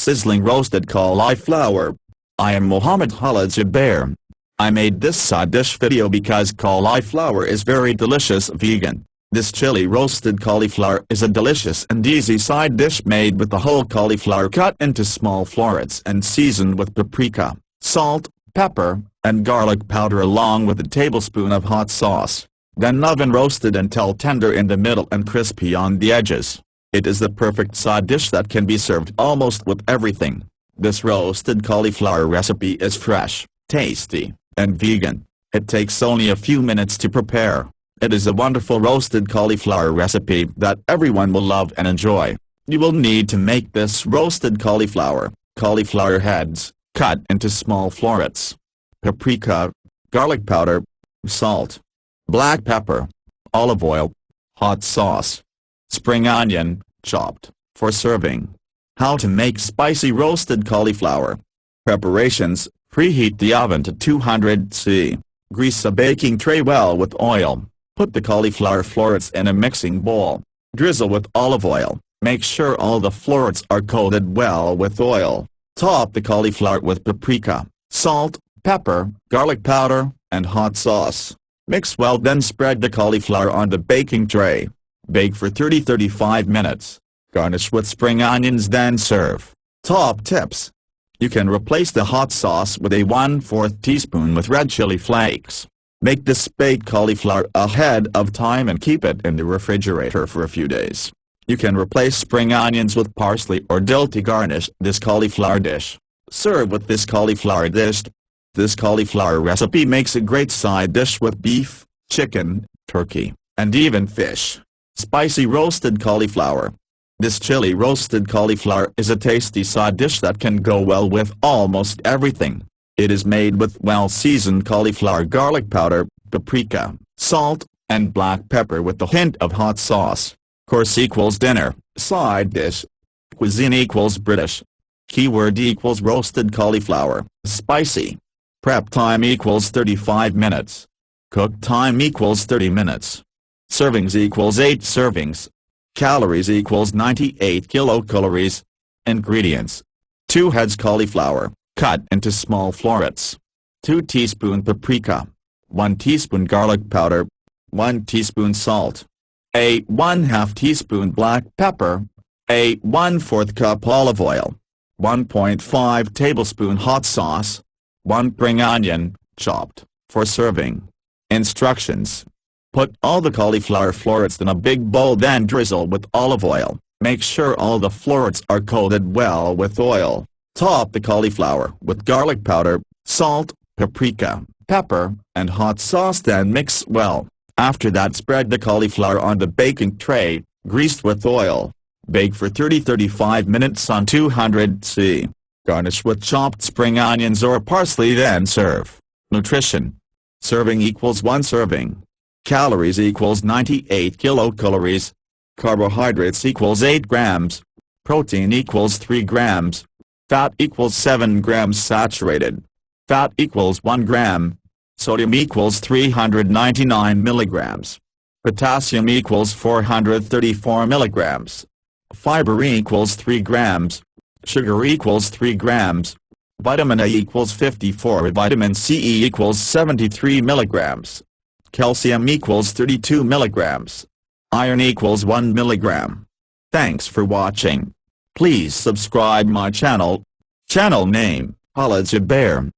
sizzling roasted cauliflower. I am Mohammed Khaled Zubair. I made this side dish video because cauliflower is very delicious vegan. This chili roasted cauliflower is a delicious and easy side dish made with the whole cauliflower cut into small florets and seasoned with paprika, salt, pepper, and garlic powder along with a tablespoon of hot sauce. Then oven roasted until tender in the middle and crispy on the edges. It is the perfect side dish that can be served almost with everything. This roasted cauliflower recipe is fresh, tasty, and vegan. It takes only a few minutes to prepare. It is a wonderful roasted cauliflower recipe that everyone will love and enjoy. You will need to make this roasted cauliflower heads, cut into small florets, paprika, garlic powder, salt, black pepper, olive oil, hot sauce, spring onion, chopped, for serving. How to make spicy roasted cauliflower. Preparations: preheat the oven to 200 C. Grease a baking tray well with oil. Put the cauliflower florets in a mixing bowl. Drizzle with olive oil. Make sure all the florets are coated well with oil. Top the cauliflower with paprika, salt, pepper, garlic powder, and hot sauce. Mix well, then spread the cauliflower on the baking tray. Bake for 30–35 minutes. Garnish with spring onions, then serve. Top tips: you can replace the hot sauce with a 1/4 teaspoon with red chili flakes. Make this baked cauliflower ahead of time and keep it in the refrigerator for a few days. You can replace spring onions with parsley or dill to garnish this cauliflower dish. Serve with this cauliflower dish. This cauliflower recipe makes a great side dish with beef, chicken, turkey, and even fish. Spicy roasted cauliflower. This chili roasted cauliflower is a tasty side dish that can go well with almost everything. It is made with well-seasoned cauliflower garlic powder, paprika, salt, and black pepper with a hint of hot sauce. Course equals dinner, side dish. Cuisine equals British. Keyword equals roasted cauliflower, spicy. Prep time equals 35 minutes. Cook time equals 30 minutes. Servings equals 8 servings. Calories equals 98 kilocalories. Ingredients: 2 heads cauliflower, cut into small florets. 2 teaspoon paprika. 1 teaspoon garlic powder. 1 teaspoon salt. A 1/2 teaspoon black pepper. A 1/4 cup olive oil. 1.5 tablespoon hot sauce. 1 spring onion, chopped, for serving. Instructions: put all the cauliflower florets in a big bowl, then drizzle with olive oil. Make sure all the florets are coated well with oil. Top the cauliflower with garlic powder, salt, paprika, pepper, and hot sauce, then mix well. After that, spread the cauliflower on the baking tray, greased with oil. Bake for 30–35 minutes on 200 C. Garnish with chopped spring onions or parsley, then serve. Nutrition: serving equals 1 serving. Calories equals 98 kilocalories. Carbohydrates equals 8 grams. Protein equals 3 grams. Fat equals 7 grams saturated. Fat equals 1 gram. Sodium equals 399 milligrams. Potassium equals 434 milligrams. Fiber equals 3 grams. Sugar equals 3 grams. Vitamin A equals 54. Vitamin C equals 73 milligrams. Calcium equals 32 milligrams. Iron equals 1 milligram. Thanks for watching. Please subscribe my channel. Channel name: Khaled Zubair.